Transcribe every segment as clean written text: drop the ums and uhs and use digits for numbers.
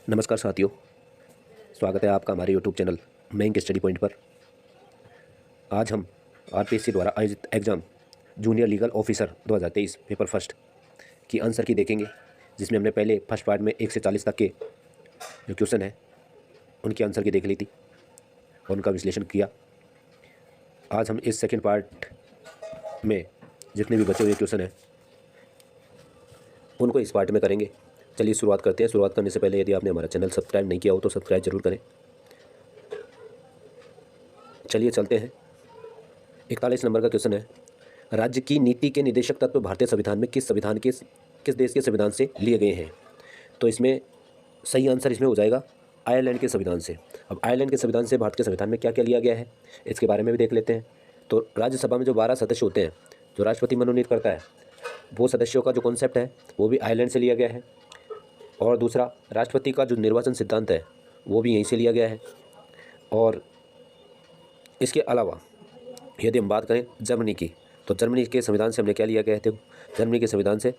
नमस्कार साथियों, स्वागत है आपका हमारे YouTube channel bank study point पर। आज हम आरपीएससी द्वारा आयोजित exam junior legal officer 2023 paper first की आंसर की देखेंगे, जिसमें हमने पहले फर्स्ट पार्ट में 1 से 40 तक के जो क्वेश्चन है उनकी आंसर की देख ली थी और उनका विश्लेषण किया। आज हम इस सेकेंड पार्ट में जितने भी बचे हुए क्वेश्चन हैं उनको इस पार्ट में करेंगे। चलिए शुरुआत करते हैं। शुरुआत करने से पहले यदि आपने हमारा चैनल सब्सक्राइब नहीं किया हो तो सब्सक्राइब जरूर करें। चलिए चलते हैं। 41 नंबर का क्वेश्चन है, राज्य की नीति के निदेशक तत्व भारतीय संविधान में किस देश के संविधान से लिए गए हैं? तो इसमें सही आंसर इसमें हो जाएगा आयरलैंड के संविधान से। अब आयरलैंड के संविधान से भारत के संविधान में क्या क्या लिया गया है इसके बारे में भी देख लेते हैं। तो राज्यसभा में जो 12 सदस्य होते हैं जो राष्ट्रपति मनोनीत करता है, वो सदस्यों का जो कॉन्सेप्ट है वो भी आयरलैंड से लिया गया है। और दूसरा, राष्ट्रपति का जो निर्वाचन सिद्धांत है वो भी यहीं से लिया गया है। और इसके अलावा यदि हम बात करें जर्मनी की, तो जर्मनी के संविधान से हमने क्या लिया गया है? देखो, जर्मनी के संविधान से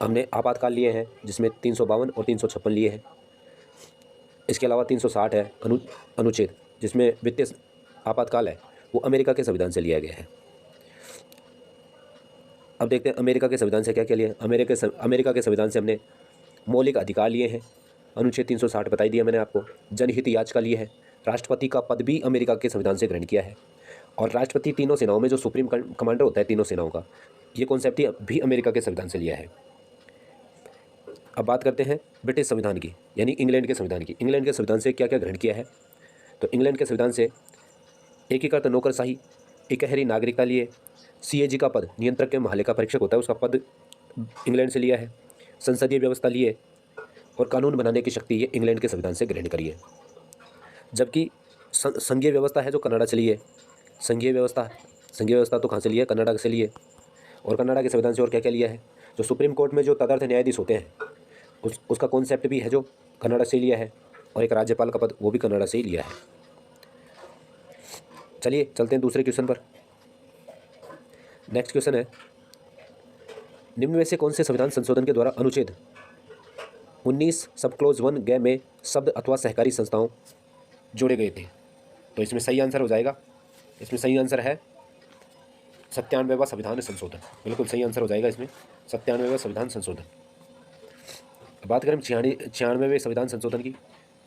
हमने आपातकाल लिए हैं, जिसमें 352 और 356 लिए हैं। इसके अलावा 360 है अनुच्छेद, जिसमें वित्तीय आपातकाल है, वो अमेरिका के संविधान से लिया गया है। अब देखते हैं अमेरिका के संविधान से क्या क्या लिया है। अमेरिका के संविधान से हमने मौलिक अधिकार लिए हैं, अनुच्छेद 360 बताई दिया मैंने आपको। जनहित याचिका लिए है, राष्ट्रपति का पद भी अमेरिका के संविधान से ग्रहण किया है। और राष्ट्रपति तीनों सेनाओं में जो सुप्रीम कमांडर होता है तीनों सेनाओं का, ये कॉन्सेप्ट भी अमेरिका के संविधान से लिया है। अब बात करते हैं ब्रिटिश संविधान की, यानी इंग्लैंड के संविधान की। इंग्लैंड के संविधान से क्या क्या ग्रहण किया है? तो इंग्लैंड के संविधान से एकीकृत नौकरशाही, इकहरी नागरिकता लिए, सीएजी का पद, नियंत्रक के महालेखा परीक्षक होता है उसका पद इंग्लैंड से लिया है, संसदीय व्यवस्था लिए और कानून बनाने की शक्ति ये इंग्लैंड के संविधान से ग्रहण करी है। जबकि संघीय व्यवस्था है जो कनाडा से ली है। संघीय व्यवस्था तो कहाँ से ली है? कनाडा से ली है। और कनाडा के संविधान से और क्या क्या लिया है? जो सुप्रीम कोर्ट में जो तदर्थ न्यायाधीश होते हैं उसका कॉन्सेप्ट भी है जो कनाडा से लिया है। और एक राज्यपाल का पद वो भी कनाडा से ही लिया है। चलिए चलते हैं दूसरे क्वेश्चन पर। नेक्स्ट क्वेश्चन है, निम्न में से कौन से संविधान संशोधन के द्वारा अनुच्छेद 19 सब क्लोज 1 ग में शब्द अथवा सहकारी संस्थाओं जोड़े गए थे? तो इसमें सही आंसर हो जाएगा, इसमें सही आंसर है 97वां संविधान संशोधन। बिल्कुल सही आंसर हो जाएगा इसमें 97वां संविधान संशोधन। बात करें 96वें संविधान संशोधन की,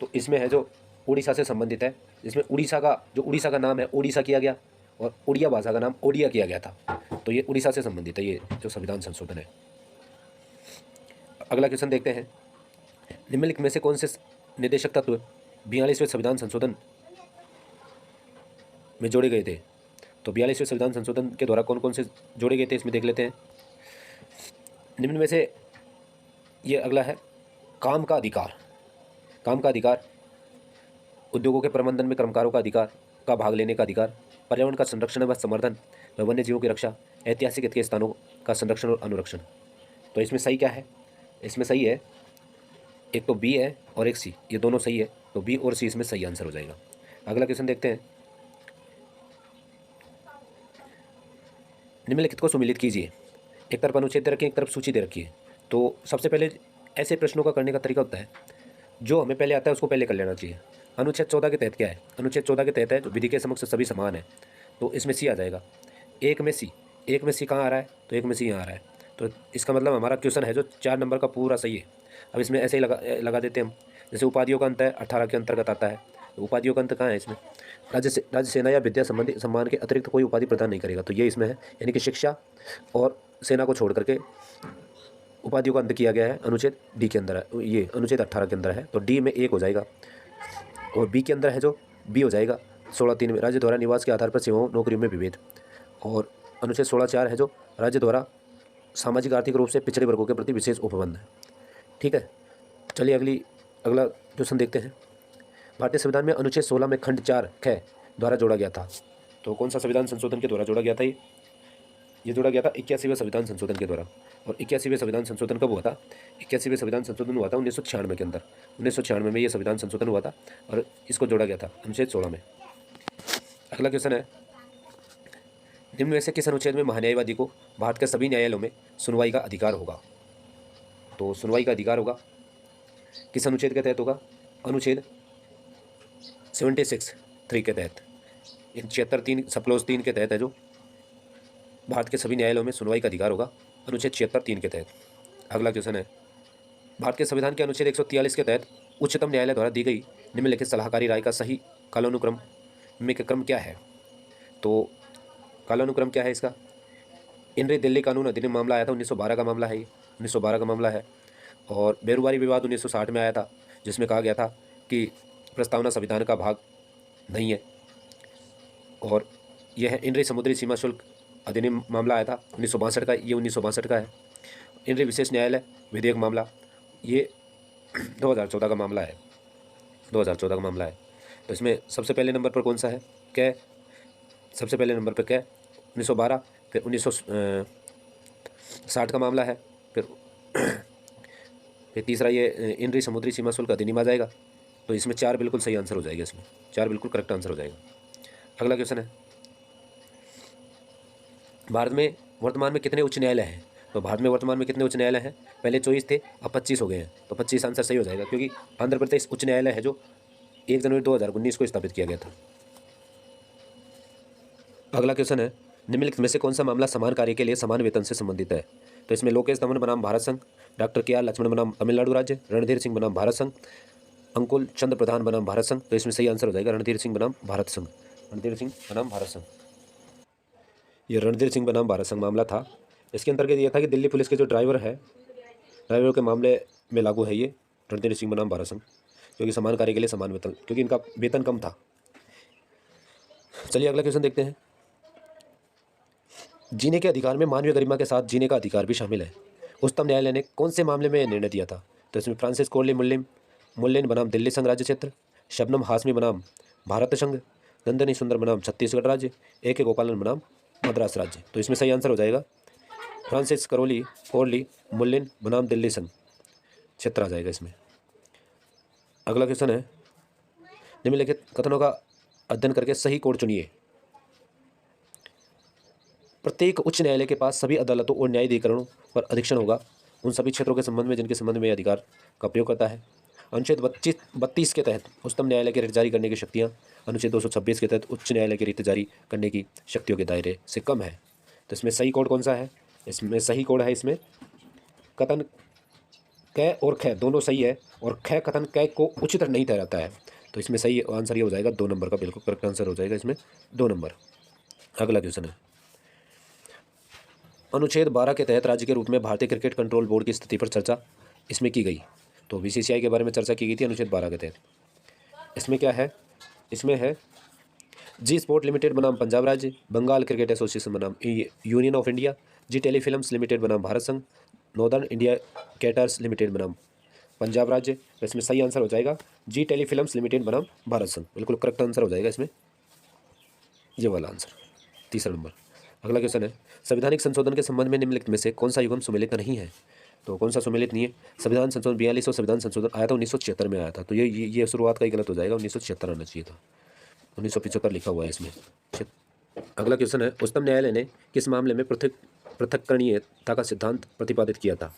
तो इसमें है जो उड़ीसा से संबंधित है, जिसमें उड़ीसा का नाम है ओडिशा किया गया और उड़िया भाषा का नाम ओडिया किया गया था। तो ये उड़ीसा से संबंधित है ये जो संविधान संशोधन है। अगला क्वेश्चन देखते हैं, निम्नलिखित में से कौन से निदेशक तत्व 42वें संविधान संशोधन में जोड़े गए थे? तो 42वें संविधान संशोधन के द्वारा कौन कौन से जोड़े गए थे इसमें देख लेते हैं। निम्न में से ये अगला है, काम का अधिकार, उद्योगों के प्रबंधन में कर्मकारों का अधिकार का भाग लेने का अधिकार, पर्यावरण का संरक्षण व समर्थन व वन्य जीवों की रक्षा, ऐतिहासिक के स्थानों का संरक्षण और अनुरक्षण। तो इसमें सही क्या है? इसमें सही है, एक तो बी है और एक सी, ये दोनों सही है। तो बी और सी इसमें सही आंसर हो जाएगा। अगला क्वेश्चन देखते हैं, निम्नलिखित को सुमेलित कीजिए। एक तरफ अनुच्छेद दे रखी है, एक तरफ सूची दे रखी है। तो सबसे पहले ऐसे प्रश्नों का करने का तरीका होता है, जो हमें पहले आता है उसको पहले कर लेना चाहिए। अनुच्छेद 14 के तहत क्या है? अनुच्छेद 14 के तहत है जो विधि के समक्ष सभी समान है, तो इसमें सी आ जाएगा। एक में सी कहाँ आ रहा है? तो एक में सी यहाँ आ रहा है। तो इसका मतलब हमारा क्वेश्चन है जो 4 नंबर का पूरा सही है। अब इसमें ऐसे ही लगा देते हैं हम, जैसे उपाधियों का अंत है 18 के अंतर्गत आता है। तो उपाधियों का अंत कहाँ है इसमें? राज्य सेना या विद्या संबंधी सम्मान के अतिरिक्त कोई उपाधि प्रदान नहीं करेगा, तो ये इसमें है। यानी कि शिक्षा और सेना को छोड़ करके उपाधियों का अंत किया गया है, अनुच्छेद डी के अंदर है, ये अनुच्छेद 18 के अंदर है। तो डी में 1 हो जाएगा। और बी के अंदर है जो बी हो जाएगा 16(3) में, राज्य द्वारा निवास के आधार पर सेवाओं नौकरियों में विभेद। और अनुच्छेद 16(4) है जो राज्य द्वारा सामाजिक आर्थिक रूप से पिछड़े वर्गों के प्रति विशेष उपबंध है। ठीक है, चलिए अगला क्वेश्चन देखते हैं। भारतीय संविधान में अनुच्छेद 16 में खंड 4 ख द्वारा जोड़ा गया था। तो कौन सा संविधान संशोधन के द्वारा जोड़ा गया था? ये जोड़ा गया था 81वें संविधान संशोधन के द्वारा। और 81वें संविधान संशोधन कब हुआ था? 81वें संविधान संशोधन हुआ था 1996 के अंदर। 1996 में ये संविधान संशोधन हुआ था और इसको जोड़ा गया था अनुच्छेद 16 में। अगला क्वेश्चन है, निम्न में से किस अनुच्छेद में महान्यायवादी को भारत के सभी न्यायालयों में सुनवाई का अधिकार होगा? तो सुनवाई का अधिकार होगा किस अनुच्छेद के तहत होगा? अनुच्छेद 76(3) के तहत, 76(3) सब क्लॉज 3 के तहत है जो भारत के सभी न्यायालयों में सुनवाई का अधिकार होगा, अनुच्छेद 76(3) के तहत। अगला क्वेश्चन है, भारत के संविधान के अनुच्छेद 143 के तहत उच्चतम न्यायालय द्वारा दी गई निम्नलिखित सलाहकारी राय का सही कालानुक्रम में क्रम क्या है? तो कालानुक्रम क्या है इसका? इन रे दिल्ली कानून अधिनियम मामला आया था 1912 का मामला है, ये 1912 का मामला है। और बेरुवारी विवाद 1960 में आया था, जिसमें कहा गया था कि प्रस्तावना संविधान का भाग नहीं है। और यह है इन रे समुद्री सीमा शुल्क अधिनियम मामला आया था 1962 का, ये 1962 का है। इन रे विशेष न्यायालय विधेयक मामला, ये 2014 का मामला है, 2014 का मामला है। तो इसमें सबसे पहले नंबर पर कौन सा है? कै। सबसे पहले नंबर पर कै 1912, फिर 1960 का मामला है, फिर तीसरा ये इन री समुद्री सीमा शुल्क अधिनियम आ जाएगा। तो इसमें 4 बिल्कुल सही आंसर हो जाएगा, इसमें 4 बिल्कुल करेक्ट आंसर हो जाएगा। अगला क्वेश्चन है, भारत में वर्तमान में कितने उच्च न्यायालय हैं? तो भारत में वर्तमान में कितने उच्च न्यायालय हैं? पहले 24 थे, अब 25 हो गए हैं। तो 25 आंसर सही हो जाएगा, क्योंकि आंध्र प्रदेश उच्च न्यायालय है जो 1 जनवरी 2019 को स्थापित किया गया था। अगला क्वेश्चन है, निम्नलिखित में से कौन सा मामला समान कार्य के लिए समान वेतन से संबंधित है? तो इसमें लोकेश दमन बनाम भारत संघ, डॉक्टर के आर लक्ष्मण बनाम तमिलनाडु राज्य, रणधीर सिंह बनाम भारत संघ, अंकुल चंद्र प्रधान बनाम भारत संघ। तो इसमें सही आंसर हो जाएगा रणधीर सिंह बनाम भारत संघ, रणधीर सिंह बनाम भारत संघ। ये रणधीर सिंह बनाम भारत संघ मामला था। इसके अंतर्गत यह था कि दिल्ली पुलिस के जो ड्राइवर है, ड्राइवरों के मामले में लागू है ये रणधीर सिंह बनाम भारत संघ, क्योंकि समान कार्य के लिए समान वेतन, क्योंकि इनका वेतन कम था। चलिए अगला क्वेश्चन देखते हैं, जीने के अधिकार में मानवीय गरिमा के साथ जीने का अधिकार भी शामिल है। उच्चतम न्यायालय ने कौन से मामले में निर्णय दिया था? तो इसमें फ्रांसिस कोर्ली मुल्लिन बनाम दिल्ली संघ राज्य क्षेत्र, शबनम हाशमी बनाम भारत संघ, नंदनी सुंदर बनाम छत्तीसगढ़ राज्य, ए के गोपालन बनाम मद्रास राज्य। तो इसमें सही आंसर हो जाएगा फ्रांसिस कोर्ली मुल्लिन बनाम दिल्ली संघ क्षेत्र आ जाएगा इसमें। अगला क्वेश्चन है, निम्नलिखित कथनों का अध्ययन करके सही कोड चुनिए। प्रत्येक उच्च न्यायालय के पास सभी अदालतों और न्यायाधिकरणों पर अधीक्षण होगा उन सभी क्षेत्रों के संबंध में जिनके संबंध में अधिकार का प्रयोग करता है। अनुच्छेद 32 के तहत उच्चतम न्यायालय के रिट जारी करने की शक्तियाँ अनुच्छेद 226 के तहत उच्च न्यायालय के रिट जारी करने की शक्तियों के दायरे से कम है। तो इसमें सही कोड कौन सा है? इसमें सही कोड है, इसमें कथन कै और ख दोनों सही है, और ख कथन कै को उचित नहीं ठहराता है। तो इसमें सही आंसर ये हो जाएगा 2 नंबर का, बिल्कुल करेक्ट आंसर हो जाएगा इसमें 2 नंबर। अगला क्वेश्चन है, अनुच्छेद 12 के तहत राज्य के रूप में भारतीय क्रिकेट कंट्रोल बोर्ड की स्थिति पर चर्चा इसमें की गई। तो बीसीसीआई के बारे में चर्चा की गई थी अनुच्छेद 12 के तहत। इसमें क्या है? इसमें है जी स्पोर्ट लिमिटेड बनाम पंजाब राज्य, बंगाल क्रिकेट एसोसिएशन बनाम Union of India, Zee Telefilms Limited बनाम भारत संघ, नॉर्दर्न इंडिया कैटर्स लिमिटेड बनाम पंजाब राज्य। तो इसमें सही आंसर हो जाएगा जी टेलीफिल्म्स लिमिटेड बनाम भारत संघ, बिल्कुल करेक्ट आंसर हो जाएगा इसमें ये वाला आंसर, 3रा नंबर। अगला क्वेश्चन है, संवैधानिक संशोधन के संबंध में निम्नलिखित में से कौन सा युग्म सुमेलित नहीं है? तो कौन सा सुमेलित नहीं है? संविधान संशोधन 42 और संविधान संशोधन आया था 1976 में आया था। तो ये शुरुआत का ही गलत हो जाएगा, 1976 आना चाहिए था, 1975 लिखा हुआ है इसमें। अगला क्वेश्चन है, उच्चतम न्यायालय ने किस मामले में पृथककरणीयता का सिद्धांत प्रतिपादित किया था?